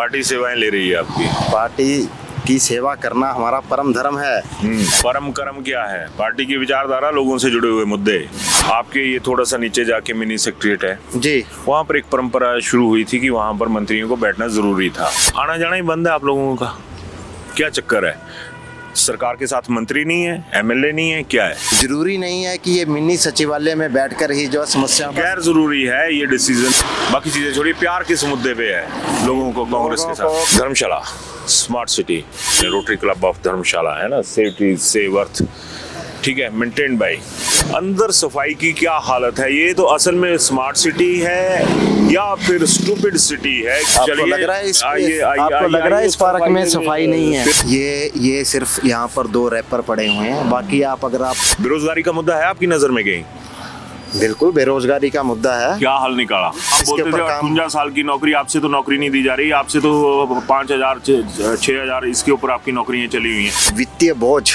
Party सेवाएं ले रही है आपकी। पार्टी की सेवा करना हमारा परम धर्म है। परम कर्म क्या है? पार्टी की विचारधारा, लोगों से जुड़े हुए मुद्दे। आपके ये थोड़ा सा नीचे जाके मिनी सेक्रेटेरिएट है जी, वहाँ पर एक परंपरा शुरू हुई थी कि वहाँ पर मंत्रियों को बैठना जरूरी था। आना जाना ही बंद है आप लोगों का, क्या चक्कर है? सरकार के साथ मंत्री नहीं है, एमएलए नहीं है, क्या है? जरूरी नहीं है कि ये मिनी सचिवालय में बैठकर ही जो समस्या गैर जरूरी है ये डिसीजन। बाकी चीजें छोड़िए, प्यार किस मुद्दे पे है लोगों को कांग्रेस के साथ? Dharamshala smart city, Rotary Club of Dharamshala है ना, सेफ्टी सेव अर्थ, ठीक है, मेंटेन्ड बाय। अंदर सफाई की क्या हालत है? ये तो असल में स्मार्ट सिटी है या फिर स्टूपिड सिटी है? आपको लग रहा है आपको लग रहा है इस पार्क में सफाई नहीं है? ये सिर्फ यहाँ पर 2 रैपर पड़े हुए हैं, बाकी आप अगर आप बेरोजगारी का मुद्दा है आपकी नजर में कहीं? बिल्कुल बेरोजगारी का मुद्दा है। क्या हल निकाला? बोलते थे 58 साल की नौकरी, आपसे तो नौकरी नहीं दी जा रही, आपसे तो 5000 6000 इसके ऊपर आपकी नौकरियां चली हुई हैं। वित्तीय बोझ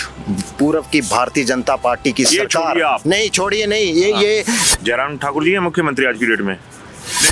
पूर्व की भारतीय जनता पार्टी की सरकार, नहीं छोड़िए नहीं, ये जयराम ठाकुर जी है मुख्यमंत्री आज की डेट में।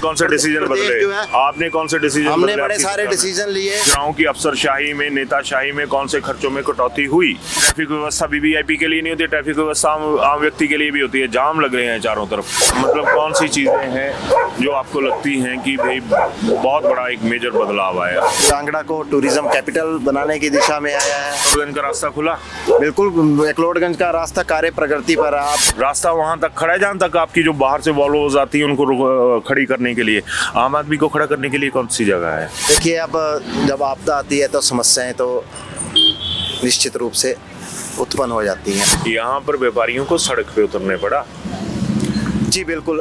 कौन सा डिसीजन बदले आपने? कौन से डिसीजन? हमने बड़े सारे डिसीजन लिए। गाँव की अफसरशाही में, नेताशाही में कौन से खर्चों में कटौती हुई? ट्रैफिक व्यवस्था वीवीआईपी के लिए नहीं होती, ट्रैफिक व्यवस्था आम व्यक्ति के लिए भी होती है। जाम लग रहे हैं चारों तरफ। मतलब कौन सी चीजें हैं जो आपको लगती हैं कि भाई बहुत बड़ा एक मेजर बदलाव आया? कांगड़ा को टूरिज्म कैपिटल बनाने की दिशा में आया है। एक्लोडगंज का रास्ता खुला? बिल्कुल, एक्लोडगंज का रास्ता कार्य प्रगति पर। आप रास्ता वहां तक खड़ा है जहां तक आपकी जो बाहर से वॉल्वोज आती है उनको खड़ी करने के लिए, आम आदमी को खड़ा करने के लिए कौन सी जगह है? देखिए, अब जब आपदा आती है तो समस्याएं तो निश्चित रूप से उत्पन्न हो जाती हैं। यहाँ पर व्यापारियों को सड़क पे उतरने पड़ा। जी बिल्कुल,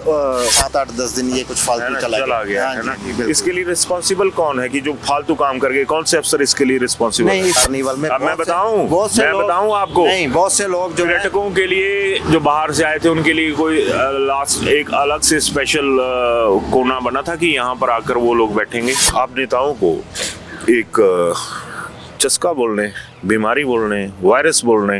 7-8-10 दिन ये कुछ फालतू चला गया है ना। बिल्कुल। इसके लिए रिस्पॉन्सिबल कौन है कि जो फालतू काम कर गए? कौन से अफसर इसके लिए रिस्पॉन्सिबल? नहीं, कार्निवल में अब मैं बताऊं आपको, नहीं, बहुत से लोग जो पर्यटकों के लिए जो बाहर से आए थे उनके लिए कोई लास्ट एक अलग से स्पेशल कोना बना था कि यहाँ पर आकर वो लोग बैठेंगे। आप नेताओं को एक चस्का बोलने, बीमारी बोलने, वायरस बोलने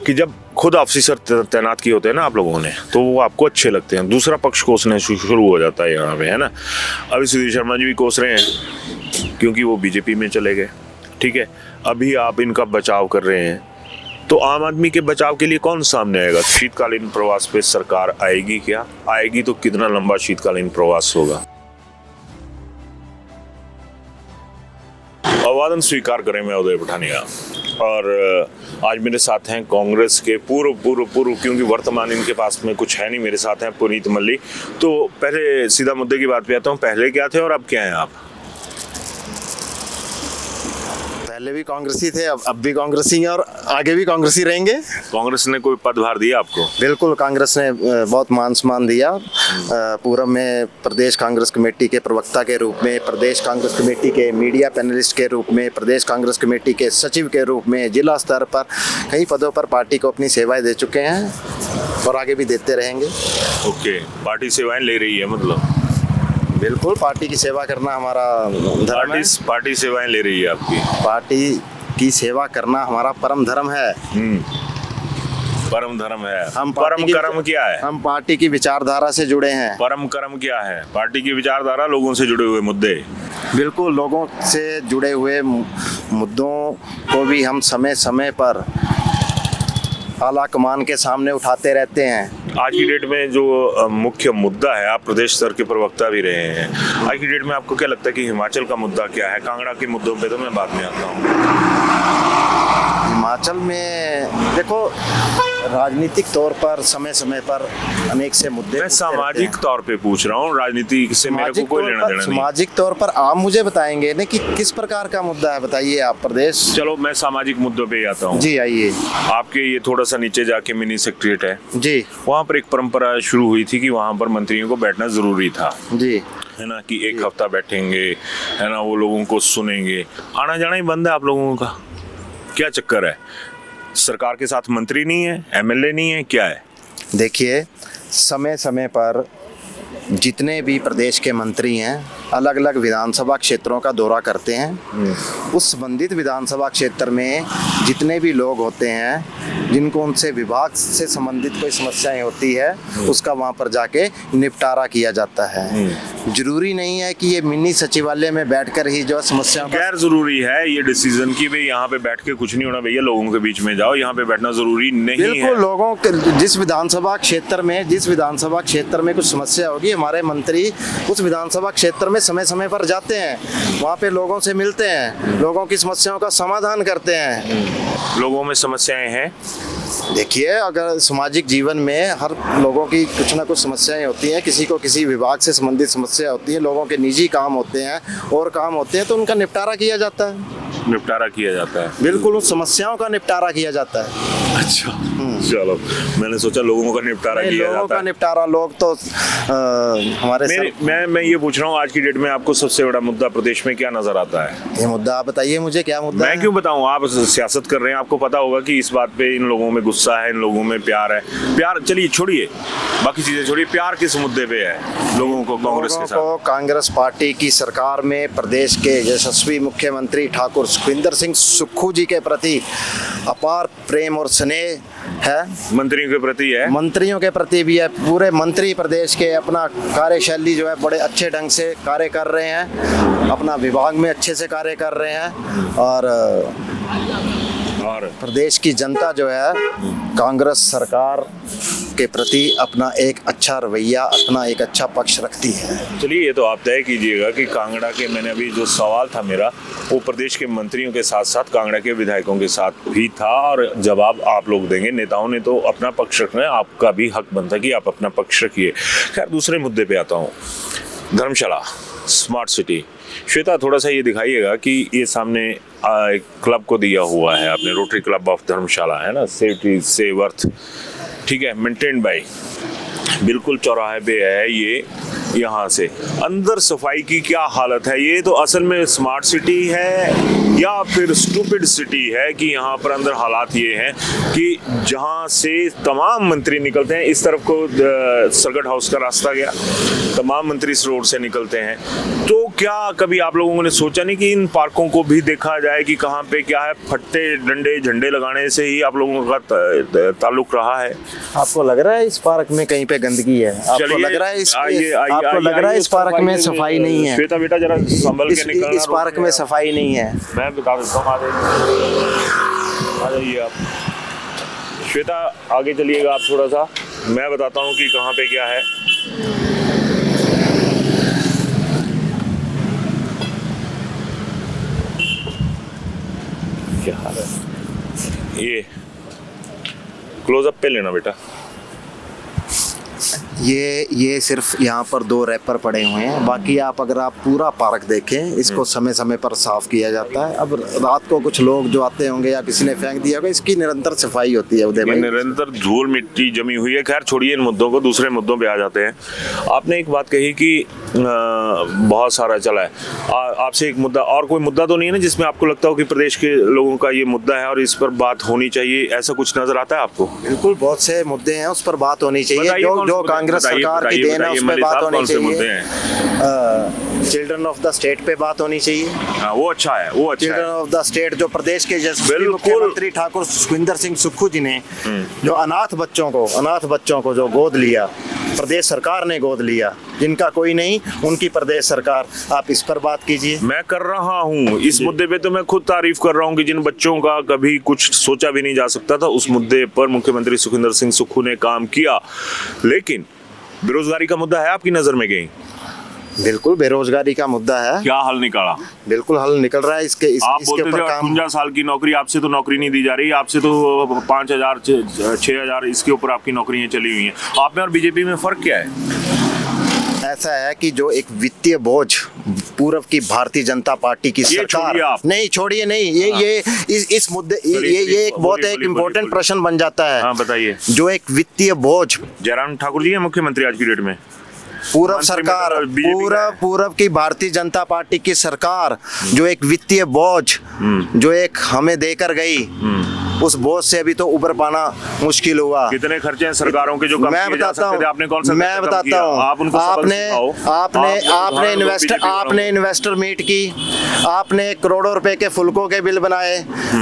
कि जब खुद ऑफिसर तैनात किए होते हैं ना आप लोगों ने, तो वो आपको अच्छे लगते हैं, दूसरा पक्ष कोसने शुरू हो जाता है यहाँ पे, है ना। अभी सुधीर शर्मा जी भी कोस रहे हैं क्योंकि वो बीजेपी में चले गए, ठीक है। अभी आप इनका बचाव कर रहे हैं, तो आम आदमी के बचाव के लिए कौन सामने आएगा? शीतकालीन प्रवास पे सरकार आएगी क्या? आएगी तो कितना लंबा शीतकालीन प्रवास होगा? अभिवादन स्वीकार करें, मैं उदय पठानिया, और आज मेरे साथ हैं कांग्रेस के पूर्व क्योंकि वर्तमान इनके पास में कुछ है नहीं, मेरे साथ हैं पुनीत मल्ली। तो पहले सीधा मुद्दे की बात पे आता हूँ, पहले क्या थे और अब क्या हैं आप? पहले भी कांग्रेसी थे, अब भी कांग्रेसी हैं और आगे भी कांग्रेसी रहेंगे। कांग्रेस ने कोई पदभार दिया आपको? बिल्कुल, कांग्रेस ने बहुत मान सम्मान दिया। पूर्व में प्रदेश कांग्रेस कमेटी के प्रवक्ता के रूप में, प्रदेश कांग्रेस कमेटी के मीडिया पैनलिस्ट के रूप में, प्रदेश कांग्रेस कमेटी के सचिव के रूप में, जिला स्तर पर कई पदों पर पार्टी को अपनी सेवाएं दे चुके हैं और आगे भी देते रहेंगे। ओके, पार्टी सेवाएं ले रही है मतलब? बिल्कुल, पार्टी की सेवा करना हमारा धर्म है। पार्टी सेवाएं ले रही है आपकी? पार्टी की सेवा करना हमारा परम धर्म है। परम धर्म है। हम परम कर्म क्या है? हम पार्टी की विचारधारा से जुड़े हैं। परम कर्म क्या है? पार्टी की विचारधारा, लोगों से जुड़े हुए मुद्दे। बिल्कुल, लोगों से जुड़े हुए मुद्दों को भी हम समय समय पर आला कमान के सामने उठाते रहते हैं। आज की डेट में जो मुख्य मुद्दा है, आप प्रदेश स्तर के प्रवक्ता भी रहे हैं, आज की डेट में आपको क्या लगता है कि हिमाचल का मुद्दा क्या है? कांगड़ा के मुद्दों पे तो मैं बाद में आता हूँ। हिमाचल में देखो, राजनीतिक तौर पर समय समय पर अनेक से मुद्दे, मैं सामाजिक तौर पे पूछ रहा हूँ, राजनीति से मेरे को कोई लेना देना नहीं। सामाजिक तौर पर आप मुझे बताएंगे ना कि किस प्रकार का मुद्दा है, बताइए आप। प्रदेश, चलो मैं सामाजिक मुद्दों पे आता हूँ। जी आइए। आपके ये थोड़ा सा नीचे जाके मिनी सेक्रेटेरिएट है जी, वहाँ पर एक परंपरा शुरू हुई थी कि वहाँ पर मंत्रियों को बैठना जरूरी था, जी है ना, कि एक हफ्ता बैठेंगे, है ना, वो लोगों को सुनेंगे। आना जाना ही बंद है आप लोगों का, क्या चक्कर है? सरकार के साथ मंत्री नहीं है, एमएलए नहीं है, क्या है? देखिए, समय समय पर जितने भी प्रदेश के मंत्री हैं अलग अलग विधानसभा क्षेत्रों का दौरा करते हैं। उस संबंधित विधानसभा क्षेत्र में जितने भी लोग होते हैं जिनको उनसे विभाग से संबंधित कोई समस्याएं होती है उसका वहाँ पर जाके निपटारा किया जाता है। जरूरी नहीं है कि ये मिनी सचिवालय में बैठकर ही जो समस्याओं का गैर जरूरी है ये डिसीजन कि भाई यहाँ पे बैठ के कुछ नहीं होना भैया, लोगों के बीच में जाओ, यहाँ पे बैठना जरूरी नहीं है। बिल्कुल, लोगों के जिस विधानसभा क्षेत्र में कुछ समस्या होगी, हमारे मंत्री उस विधानसभा क्षेत्र में समय समय पर जाते हैं, वहाँ पे लोगों से मिलते हैं, लोगों की समस्याओं का समाधान करते हैं। लोगों में समस्याएं हैं। देखिए, अगर सामाजिक जीवन में हर लोगों की कुछ ना कुछ समस्याएं होती हैं, किसी को किसी विभाग से संबंधित समस्या होती है, लोगों के निजी काम होते हैं और काम होते हैं, तो उनका निपटारा किया जाता है। निपटारा किया जाता है, बिल्कुल, उन समस्याओं का निपटारा किया जाता है। अच्छा, चलो, मैंने सोचा लोगों का निपटारा किया लोगों जाता का है। निपटारा लोग तो हमारे मैं ये पूछ रहा हूँ, आज की डेट में आपको सबसे बड़ा मुद्दा प्रदेश में क्या नजर आता है? ये मुद्दा आप बताइए मुझे, क्या मुद्दा मैं है? क्यों बताऊं, आप सियासत कर रहे हैं, आपको पता होगा कि इस बात पे इन लोगों में गुस्सा है, इन लोगों में प्यार है। प्यार चलिए छोड़िए, बाकी चीजें छोड़िए, प्यार किस मुद्दे पे है लोगों को कांग्रेस के लोगों को साथ? कांग्रेस पार्टी की सरकार में प्रदेश के यशस्वी मुख्यमंत्री ठाकुर सुखविंदर सिंह सुक्खू जी के प्रति अपार प्रेम और स्नेह है। मंत्रियों के प्रति है, मंत्रियों के प्रति भी है। पूरे मंत्री प्रदेश के अपना कार्यशैली जो है बड़े अच्छे ढंग से कार्य कर रहे हैं, अपना विभाग में अच्छे से कार्य कर रहे हैं और प्रदेश की जनता जो है कांग्रेस सरकार के प्रति अपना एक अच्छा रवैया, अपना एक अच्छा पक्ष रखती है। चलिए ये तो आप तय कीजिएगा कि कांगड़ा के, मैंने अभी जो सवाल था मेरा वो प्रदेश के मंत्रियों के साथ साथ कांगड़ा के विधायकों के साथ भी था, और जवाब आप लोग देंगे। नेताओं ने तो अपना पक्ष रखना है, आपका भी हक बनता है कि आप अपना पक्ष रखिए। खैर, दूसरे मुद्दे पे आता हूँ, धर्मशाला स्मार्ट सिटी। श्वेता, थोड़ा सा ये दिखाइएगा कि ये सामने एक क्लब को दिया हुआ है आपने, रोटरी क्लब ऑफ धर्मशाला, है ना, सेफ्टी सेव अर्थ, ठीक है, मेंटेन्ड बाय, बिल्कुल चौराहे पे है ये। यहाँ से अंदर सफाई की क्या हालत है? ये तो असल में स्मार्ट सिटी है या फिर स्टूपिड सिटी है कि यहाँ पर अंदर हालात ये हैं कि जहाँ से तमाम मंत्री निकलते हैं, इस तरफ को सर्किट हाउस का रास्ता गया, तमाम मंत्री इस रोड से निकलते हैं। तो क्या कभी आप लोगों ने सोचा नहीं कि इन पार्कों को भी देखा जाए कि कहाँ पे क्या है? फट्टे डंडे झंडे लगाने से ही आप लोगों का ताल्लुक रहा है? आपको लग रहा है इस पार्क में कहीं पे गंदगी है? आपको लग रहा है आपको लग रहा है इस पार्क में सफाई नहीं है? श्वेता बेटा जरा संभल के निकलना। इस पार्क में सफाई नहीं है। मैं बता देता हूँ, आ जाइए आप। श्वेता आगे चलिएगा आप थोड़ा सा, मैं बताता हूँ कि कहाँ पे क्या है। क्या हाल है? ये क्लोजअप पे लेना बेटा। ये सिर्फ यहाँ पर 2 रैपर पड़े हुए हैं, बाकी आप अगर आप पूरा पार्क देखें, इसको समय समय पर साफ किया जाता है। अब रात को कुछ लोग जो आते होंगे या किसी ने फेंक दिया होगा, इसकी निरंतर सफाई होती है उदय भाई। निरंतर धूल मिट्टी जमी हुई है। खैर छोड़िए इन मुद्दों को, दूसरे मुद्दों पे आ जाते हैं। आपने एक बात कही कि बहुत सारा चला है, आपसे एक मुद्दा, और कोई मुद्दा तो नहीं है ना जिसमें आपको लगता हो कि प्रदेश के लोगों का ये मुद्दा है और इस पर बात होनी चाहिए, ऐसा कुछ नजर आता है आपको? बिल्कुल, बहुत से मुद्दे हैं, उस पर बात होनी चाहिए। जो कांग्रेस सरकार की देन है उस पर बात होनी चाहिए। चिल्ड्रन ऑफ द स्टेट पे बात होनी चाहिए। हाँ, वो अच्छा है, वो अच्छा है। चिल्ड्रन ऑफ द स्टेट, जो प्रदेश के यशस्वी मुख्यमंत्री ठाकुर सुखविंदर सिंह सुक्खू जी ने जो अनाथ बच्चों को जो गोद लिया, प्रदेश सरकार ने गोद लिया, जिनका कोई नहीं, उनकी प्रदेश सरकार, आप इस पर बात कीजिए। मैं कर रहा हूँ इस मुद्दे पे, तो मैं खुद तारीफ कर रहा हूँ कि जिन बच्चों का कभी कुछ सोचा भी नहीं जा सकता था, उस मुद्दे पर मुख्यमंत्री सुखविंदर सिंह सुक्खू ने काम किया। लेकिन बेरोजगारी का मुद्दा है आपकी नजर में कहीं? बिल्कुल, बेरोजगारी का मुद्दा है। क्या हल निकाला? बिल्कुल हल निकल रहा है। आप बोलते थे 58 साल की नौकरी, आपसे तो नौकरी नहीं दी जा रही, आपसे तो 5000 6000 इसके ऊपर आपकी नौकरियां चली हुई हैं। आप में और बीजेपी में फर्क क्या है? ऐसा है कि जो एक वित्तीय बोझ पूर्व की भारतीय जनता पार्टी की सरकार, नहीं छोड़िए नहीं, ये इस मुद्दे, ये एक बहुत एक इम्पोर्टेंट प्रश्न बन जाता है। हाँ बताइए। जो एक वित्तीय बोझ, जयराम ठाकुर जी है मुख्यमंत्री आज की डेट में, पूर्व सरकार, पूर्व की भारतीय जनता पार्टी की सरकार जो एक वित्तीय बोझ जो एक हमें देकर गई, उस बोझ से अभी तो उबर पाना मुश्किल हुआ। कितने खर्चे हैं सरकारों के जो कम मैं किए जा बताता सकते थे, आपने कौन सा हूँ, मैं खर्चा कम बताता किया? हूँ, आप उनको सबक सिखाओ। आपने इन्वेस्टर मीट की, आपने करोड़ों रुपए के फुलकों के बिल बनाए,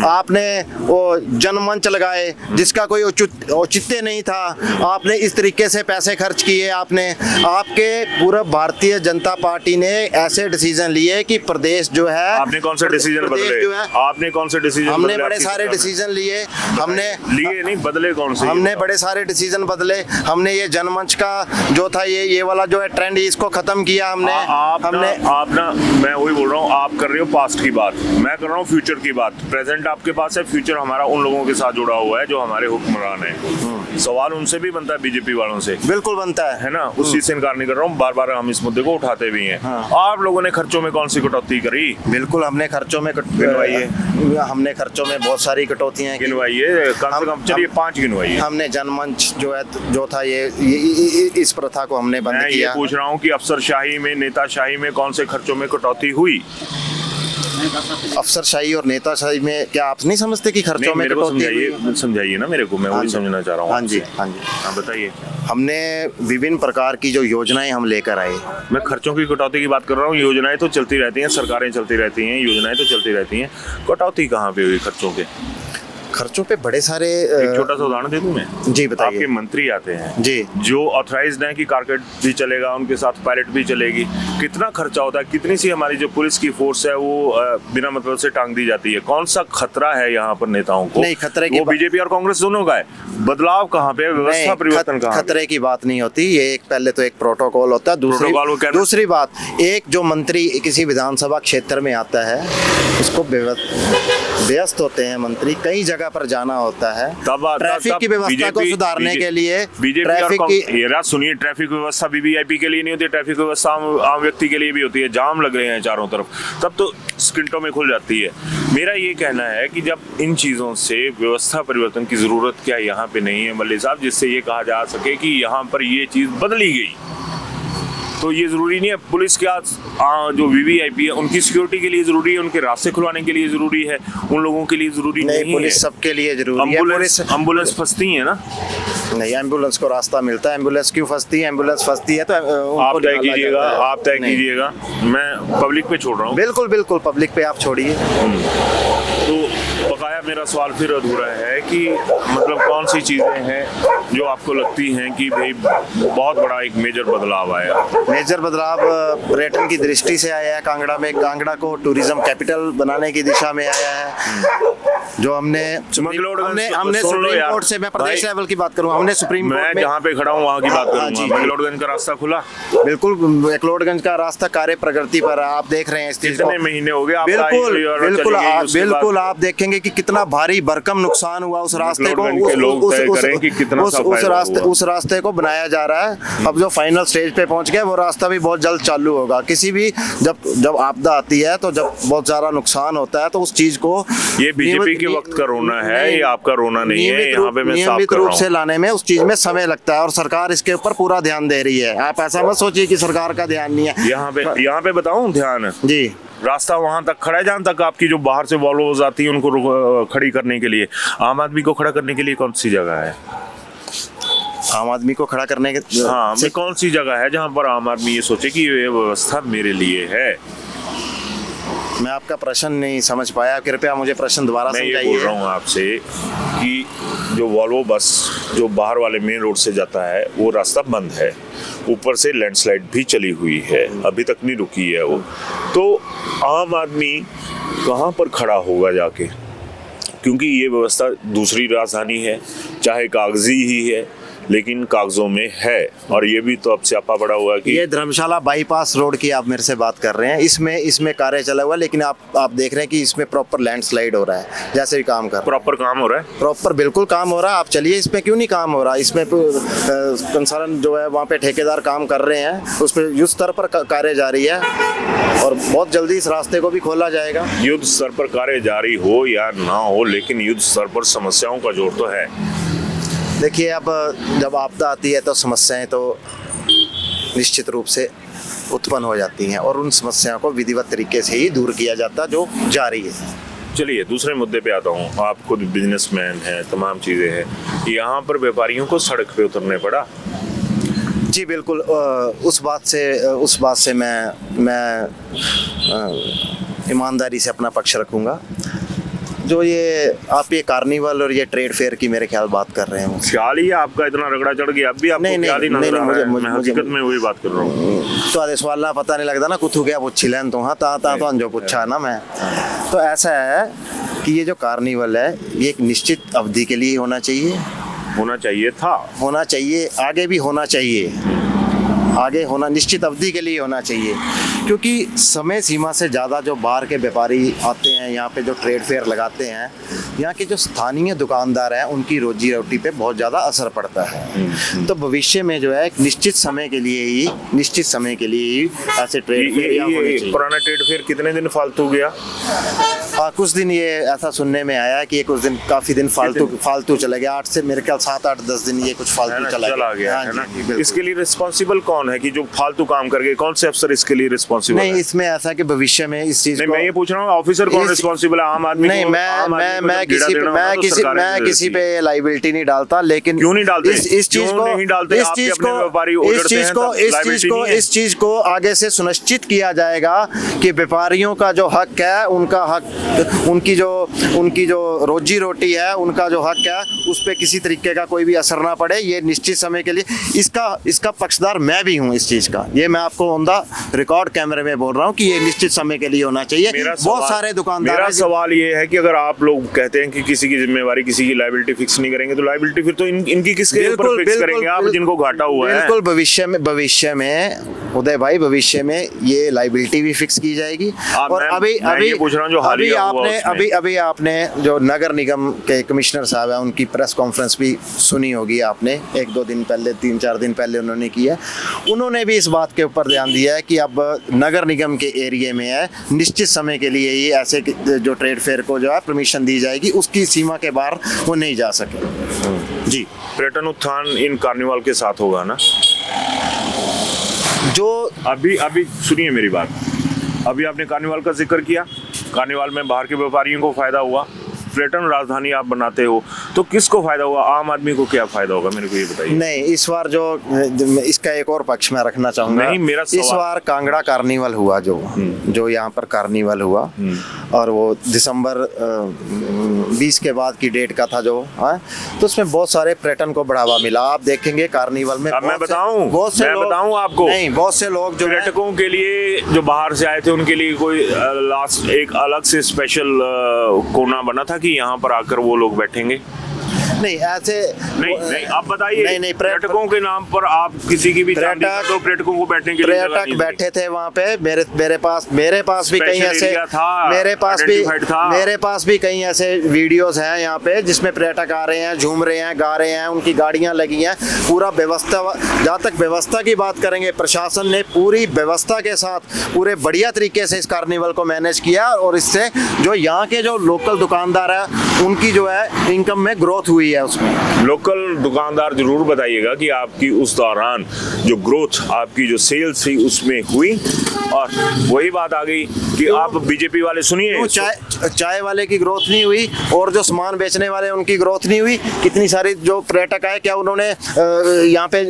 आपने वो जनमंच लगाए जिसका कोई औचित्य नहीं था, आपने इस तरीके से पैसे खर्च किए। आपके पूरा भारतीय जनता पार्टी ने ऐसे डिसीजन लिए कि प्रदेश जो है, आपने कौन सा डिसीजन बदले? जो है, आपने कौन से डिसीजन? हमने बड़े सारे डिसीजन लिए, हमने लिए नहीं बदले कौन से? हमने बड़े सारे डिसीजन बदले। हमने ये जनमंच का जो था ये वाला जो है ट्रेंड, इसको खत्म किया हमने। आप ना मैं वही बोल रहा हूँ, आप कर रहे हो पास्ट की बात, मैं कर रहा हूँ फ्यूचर की बात। प्रेजेंट आपके पास है, फ्यूचर हमारा उन लोगों के साथ जुड़ा हुआ है जो हमारे हुक्मरान हैं। सवाल उनसे भी बनता है, बीजेपी वालों से बिल्कुल बनता है ना, उस चीज से इनकार नहीं कर रहा हूँ, बार बार हम इस मुद्दे को उठाते भी हैं। आप लोगों ने खर्चों में कौन सी कटौती करी? बिल्कुल हमने खर्चों में हमने खर्चों में बहुत सारी कटौतियां की। गिनवाइए, कम से कम चलिए 5 गिनवाइए। हमने जनमंच जो था ये इस प्रथा को हमने बंद मैं किया। ये पूछ रहा हूँ कि अफसरशाही में, नेताशाही में कौन से खर्चों में कटौती हुई? अफसरशाही और नेताशाही में क्या आप नहीं समझते कि खर्चों में कटौती हुई? समझाइए ना मेरे को, मैं वही समझना चाह रहा हूँ। हाँ जी, हाँ जी, हाँ बताइए। हमने विभिन्न प्रकार की जो योजनाएं हम लेकर आए। मैं खर्चों की कटौती की बात कर रहा हूँ। योजनाएं तो चलती रहती हैं, सरकारें चलती रहती हैं, योजनाएं तो चलती रहती हैं, कटौती कहाँ पे हुई खर्चों के? खर्चों पे बड़े सारे एक छोटा सा उदाहरण दे दूं मैं? जी बताइए। आपके मंत्री आते हैं जी, जो ऑथराइज्ड हैं कि कारकेट भी चलेगा, उनके साथ पायलट भी चलेगी। कितना खर्चा होता है, कितनी सी हमारी जो पुलिस की फोर्स है वो बिना मतलब से टांग दी जाती है। कौन सा खतरा है यहाँ पर नेताओं को? नहीं, खतरे की वो बीजेपी और कांग्रेस दोनों का है। बदलाव कहाँ पे, व्यवस्था परिवर्तन कहाँ? खतरे की बात नहीं होती। ये एक पहले तो एक प्रोटोकॉल होता है। दूसरी बात, एक जो मंत्री किसी विधानसभा क्षेत्र में आता है उसको व्यस्त होते हैं मंत्री, कई जगह पर जाना होता है। ट्रैफिक की व्यवस्था को सुधारने के लिए ट्रैफिक की सुनिए, ट्रैफिक व्यवस्था वीवीआईपी के लिए नहीं होती, ट्रैफिक व्यवस्था आम व्यक्ति के लिए भी होती है। जाम लग रहे हैं चारों तरफ, तब तो स्किंटों में खुल जाती है। मेरा ये कहना है कि जब इन चीजों से व्यवस्था परिवर्तन की जरूरत क्या यहाँ पे नहीं है मल्लिक साहब, जिससे ये कहा जा सके कि यहाँ पर ये चीज बदली गई, तो ये जरूरी नहीं है। पुलिस क्या जो वीवीआईपी है उनकी सिक्योरिटी के लिए जरूरी है, उनके रास्ते खुलवाने के लिए जरूरी है, उन लोगों के लिए जरूरी नहीं है। पुलिस सबके लिए जरूरी है। एम्बुलेंस फंसती है ना? नहीं, एम्बुलेंस को रास्ता मिलता है। एम्बुलेंस क्यों फंसती है? एम्बुलेंस फंसती है तो आप तय कीजिएगा, आप तय कीजिएगा, मैं पब्लिक पे छोड़ रहा हूँ। बिल्कुल बिल्कुल, पब्लिक पे आप छोड़िए। तो बकाया मेरा सवाल फिर अधूरा है कि मतलब कौन सी चीजें हैं जो आपको लगती हैं कि भाई बहुत बड़ा एक मेजर बदलाव आया? मेजर बदलाव पर्यटन की दृष्टि से आया है। कांगड़ा को टूरिज्म कैपिटल बनाने की दिशा में आया है। जो हमने सुप्रीम कोर्ट से, मैं प्रदेश लेवल की बात करूँ, हमने सुप्रीम कोर्ट में, जहाँ पे खड़ा हूँ वहाँ की बात करूँगा, मैक्लोडगंज का रास्ता खुला। बिल्कुल, मैक्लोडगंज का रास्ता कार्य प्रगति पर आप देख रहे हैं। कितने महीने हो गए? बिल्कुल आप देखेंगे कि कितना भारी भरकम नुकसान हुआ उस रास्ते को। उस रास्ते को बनाया जा रहा है। अब जो फाइनल स्टेज पे पहुंच गया, वो रास्ता भी बहुत जल्द चालू होगा। किसी भी जब आपदा आती है तो जब बहुत ज्यादा नुकसान होता है तो उस चीज को, ये बीजेपी के वक्त का रोना है, ये आपका रोना नहीं है। यहाँ पे मैं नियमित रूप से लाने में उस चीज में समय लगता है और सरकार इसके ऊपर पूरा ध्यान दे रही है। आप ऐसा मत सोचिए कि सरकार का ध्यान नहीं है। यहाँ पे बताऊं ध्यान जी, रास्ता वहां तक खड़ा है जहां तक आपकी जो बाहर से वॉल्वोज आती है उनको खड़ी करने के लिए। आम आदमी को खड़ा करने के लिए कौन सी जगह है? आम आदमी को खड़ा करने के कौन सी जगह है जहां पर आम आदमी ये सोचे कि ये व्यवस्था मेरे लिए है? मैं आपका प्रश्न नहीं समझ पाया, कृपया मुझे प्रश्न दोबारा समझाइए। मैं ये बोल रहा हूँ आपसे कि जो वॉल्वो बस जो बाहर वाले मेन रोड से जाता है वो रास्ता बंद है, ऊपर से लैंडस्लाइड भी चली हुई है, अभी तक नहीं रुकी है वो। तो आम आदमी कहाँ पर खड़ा होगा जाके? क्योंकि ये व्यवस्था दूसरी राजधानी है, चाहे कागजी ही है, लेकिन कागजों में है। और ये भी तो अब स्यापा पड़ा हुआ है कि ये धर्मशाला बाईपास रोड की आप मेरे से बात कर रहे हैं। इसमें कार्य चला हुआ है, लेकिन आप देख रहे हैं कि इसमें प्रॉपर लैंडस्लाइड हो रहा है। जैसे भी काम कर प्रॉपर काम हो रहा है, प्रॉपर बिल्कुल काम हो रहा है। आप चलिए, इसमें क्यों नहीं काम हो रहा? इसमें कंसर्न जो है वहाँ पे ठेकेदार काम कर रहे हैं, उस पर युद्ध स्तर पर कार्य जारी है और बहुत जल्दी इस रास्ते को भी खोला जाएगा। युद्ध स्तर पर कार्य जारी हो या ना हो, लेकिन युद्ध स्तर पर समस्याओं का जोर तो है। देखिए, अब जब आपदा आती है तो समस्याएं तो निश्चित रूप से उत्पन्न हो जाती हैं और उन समस्याओं को विधिवत तरीके से ही दूर किया जाता जो जारी है। चलिए दूसरे मुद्दे पे आता हूँ। आप खुद बिजनेसमैन हैं, तमाम चीज़ें हैं, यहाँ पर व्यापारियों को सड़क पे उतरने पड़ा। जी बिल्कुल, उस बात से मैं ईमानदारी से अपना पक्ष रखूँगा। जो ये आप ये कार्निवल और ये ट्रेड फेयर की मेरे ख्याल बात कर रहे हैं, ख्याल ही आपका इतना रगड़ा चढ़ गया, अब भी आपको ख्याल ही नजर आ रहा है। मैं हकीकत में वही बात कर रहा हूँ। तो आधे सवाल पता नहीं लगता ना, कुछ हो गया पूछी लें तो हाँ ता जो पूछा ना मैं। तो ऐसा है कि ये जो कार्निवल है ये एक निश्चित अवधि के लिए होना चाहिए, होना चाहिए, आगे भी होना चाहिए, आगे होना निश्चित अवधि के लिए होना चाहिए, क्योंकि समय सीमा से ज़्यादा जो बाहर के व्यापारी आते हैं यहाँ पे, जो ट्रेड फेयर लगाते हैं, यहाँ के जो स्थानीय दुकानदार हैं उनकी रोजी रोटी पे बहुत ज़्यादा असर पड़ता है। तो भविष्य में जो है एक निश्चित समय के लिए ही ऐसे ट्रेड फेयर, पुराना ट्रेड फेयर कितने दिन फालतू गया? कुछ दिन ये ऐसा सुनने में आया कि ये कुछ दिन काफ़ी दिन फालतू चला गया, 8 से मेरे ख्याल 7-8-10 दिन ये कुछ फालतू चला गया है ना। इसके लिए रिस्पॉन्सिबल कौन है कि जो फालतू काम करके, कौन से अफसर इसके लिए रिस्पॉन्सिबल? नहीं, इसमें ऐसा कि भविष्य में इस चीज को, मैं ये पूछ रहा हूँ ऑफिसर कौन रिस्पॉन्सिबल है? आम आदमी? नहीं, मैं किसी पे लाइबिलिटी नहीं डालता, लेकिन क्यों नहीं डालते? इस चीज को आगे से सुनिश्चित किया जाएगा कि व्यापारियों का जो हक है, उनका हक, उनकी जो रोजी रोटी है, उनका जो हक है, उस पे किसी तरीके का कोई भी असर ना पड़े। ये निश्चित समय के लिए, इसका पक्षधर मैं भी हूँ इस चीज का। ये मैं आपको ऑन द रिकॉर्ड कैमरे में बोल रहा हूँ कि ये निश्चित समय के लिए होना चाहिए। बहुत सारे दुकानदार, मेरा सवाल ये है कि अगर आप लोग कहते हैं कि किसी की जिम्मेवारी, किसी की लायबिलिटी फिक्स नहीं करेंगे, तो लायबिलिटी फिर तो इनकी किसके ऊपर फिक्स करेंगे आप, जिनको घाटा हुआ है? बिल्कुल, भविष्य में उदय भाई, भविष्य में ये लायबिलिटी भी फिक्स की जाएगी। और अभी आपने जो नगर निगम के कमिश्नर साहब है, उनकी प्रेस कॉन्फ्रेंस भी सुनी होगी आपने, 1-2 दिन पहले, 3-4 दिन पहले उन्होंने की है। उन्होंने भी इस बात के ऊपर ध्यान दिया है कि अब नगर निगम के एरिया में है, निश्चित समय के लिए ही ऐसे जो ट्रेड फेयर को जो है परमिशन दी जाएगी, उसकी सीमा के बाहर वो नहीं जा सके। जी, पर्यटन उत्थान इन कार्निवल के साथ होगा ना? जो अभी सुनिए मेरी बात, अभी आपने कार्निवल का जिक्र किया, कार्निवल में बाहर के व्यापारियों को फायदा हुआ, पर्यटन राजधानी आप बनाते हो, तो किसको फायदा हुआ? आम आदमी को क्या फायदा होगा, मेरे को ये बताइए। नहीं, इस बार जो इसका एक और पक्ष मैं रखना चाहूंगा। नहीं, मेरा इस बार कांगड़ा कार्निवल हुआ, जो यहाँ पर कार्निवल हुआ, और वो दिसंबर 20 के बाद की डेट का था जो, तो उसमें बहुत सारे पर्यटन को बढ़ावा मिला। आप देखेंगे कार्निवल में, मैं बताऊं आपको, नहीं, बहुत से लोग जो पर्यटकों के लिए, जो बाहर से आए थे, उनके लिए कोई एक अलग से स्पेशल कोना बना था कि यहाँ पर आकर वो लोग बैठेंगे? नहीं, ऐसे नहीं, आप बताइए। नहीं, पर्यटकों के नाम पर आप किसी की भी पर्यटकों को बैठने के लिए पर्यटक बैठे थे वहाँ पे। मेरे पास भी कई ऐसे, मेरे पास भी कई ऐसे वीडियोस हैं यहाँ पे, जिसमें पर्यटक आ रहे हैं, झूम रहे हैं, गा रहे हैं, उनकी गाड़ियाँ लगी हैं, पूरा व्यवस्था। जहाँ तक व्यवस्था की बात करेंगे, प्रशासन ने पूरी व्यवस्था के साथ पूरे बढ़िया तरीके से इस कार्निवल को मैनेज किया, और इससे जो यहाँ के जो लोकल दुकानदार है, उनकी जो है इनकम में ग्रोथ हुई है। उसमें लोकल दुकानदार जरूर बताइएगा कि आपकी उस दौरान जो ग्रोथ, आपकी जो सेल्स थी, उसमें हुई। और वही बात आ गई कि आप बीजेपी वाले, सुनिए, चाय वाले की ग्रोथ नहीं हुई, और जो सामान बेचने वाले उनकी ग्रोथ नहीं हुई। कितनी सारी जो पर्यटक आए, क्या उन्होंने यहाँ पे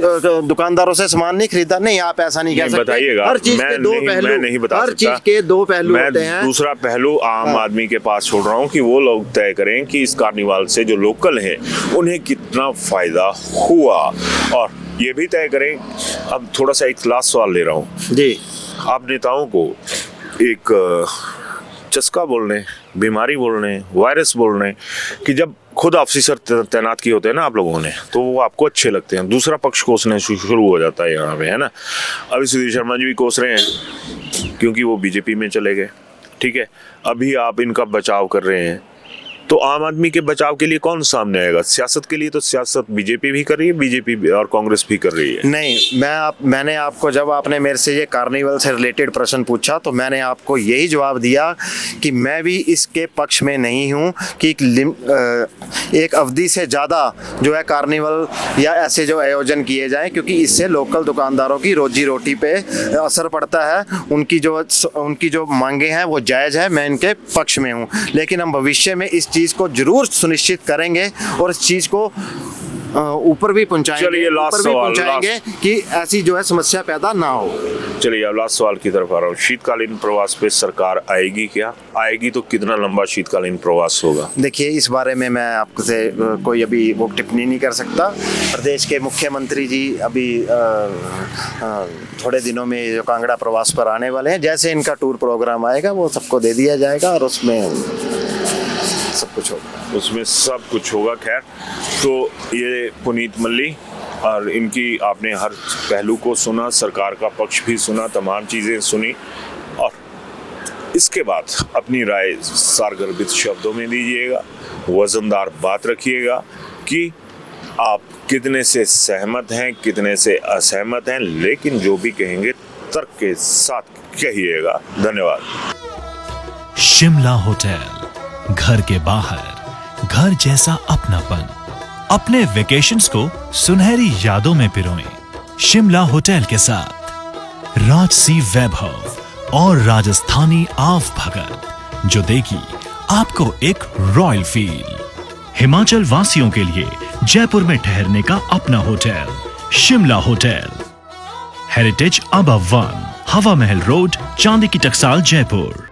दुकानदारों से सामान नहीं खरीदा? नहीं, आप ऐसा नहीं कह सकते। हर चीज के दो पहलू, हर चीज के दो पहलू होते हैं। दूसरा पहलू आम आदमी के पास छोड़ रहा हूँ कि वो लोग तय करें कि इस कार्निवल से जो लोकल है उन्हें कितना फायदा हुआ, और ये भी तय करें। अब थोड़ा सा एक लास्ट सवाल ले रहा हूँ जी। आप नेताओं को एक चस्का बोलने, बीमारी बोलने, वायरस बोलने कि जब खुद ऑफिसर तैनात किए होते हैं ना आप लोगों ने, तो वो आपको अच्छे लगते हैं, दूसरा पक्ष कोसने शुरू हो जाता है यहाँ पे, है ना। अभी सुधीर शर्मा जी भी कोस रहे हैं क्योंकि वो बीजेपी में चले गए, ठीक है। अभी आप इनका बचाव कर रहे हैं, तो आम आदमी के बचाव के लिए कौन सामने आएगा? सियासत के लिए तो सियासत बीजेपी भी कर रही है, बीजेपी और कांग्रेस भी कर रही है। नहीं, मैंने आपको, जब आपने मेरे से ये कार्निवल से रिलेटेड प्रश्न पूछा तो मैंने आपको यही जवाब दिया कि मैं भी इसके पक्ष में नहीं हूँ कि एक अवधि से ज़्यादा जो है कार्निवल या ऐसे जो आयोजन किए जाएं, क्योंकि इससे लोकल दुकानदारों की रोजी रोटी पे असर पड़ता है। उनकी जो मांगे हैं वो जायज़ है, मैं इनके पक्ष में हूँ, लेकिन हम भविष्य में इस चीज़ को जरूर सुनिश्चित करेंगे और इस चीज़ को ऊपर भी पहुंचाएंगे कि ऐसी जो है समस्या पैदा ना हो। चलिए अब लास्ट सवाल की तरफ आ रहा हूँ। शीतकालीन प्रवास पे सरकार आएगी क्या? आएगी तो कितना लंबा शीतकालीन प्रवास होगा? देखिए, इस बारे में मैं आपसे कोई अभी वो टिप्पणी नहीं कर सकता। प्रदेश के मुख्यमंत्री जी अभी थोड़े दिनों में जो कांगड़ा प्रवास पर आने वाले हैं, जैसे इनका टूर प्रोग्राम आएगा वो सबको दे दिया जाएगा और उसमें सब कुछ होगा। खैर, तो ये पुनीत मल्ली और इनकी आपने हर पहलू को सुना, सरकार का पक्ष भी सुना, तमाम चीज़ें सुनी और इसके बाद अपनी राय सारगर्भित शब्दों में दीजिएगा, वजनदार बात रखिएगा कि आप कितने से सहमत हैं, कितने से असहमत हैं, लेकिन जो भी कहेंगे तर्क के साथ कहिएगा। धन्यवाद। शिमला होटल, घर के बाहर घर जैसा अपनापन। अपने वेकेशंस को सुनहरी यादों में पिरोएं शिमला होटल के साथ। राजसी वैभव और राजस्थानी आव भगत, जो देगी आपको एक रॉयल फील। हिमाचल वासियों के लिए जयपुर में ठहरने का अपना hotel, Shimla hotel. Heritage above 1, हवा महल रोड, चांदी की टकसाल, जयपुर।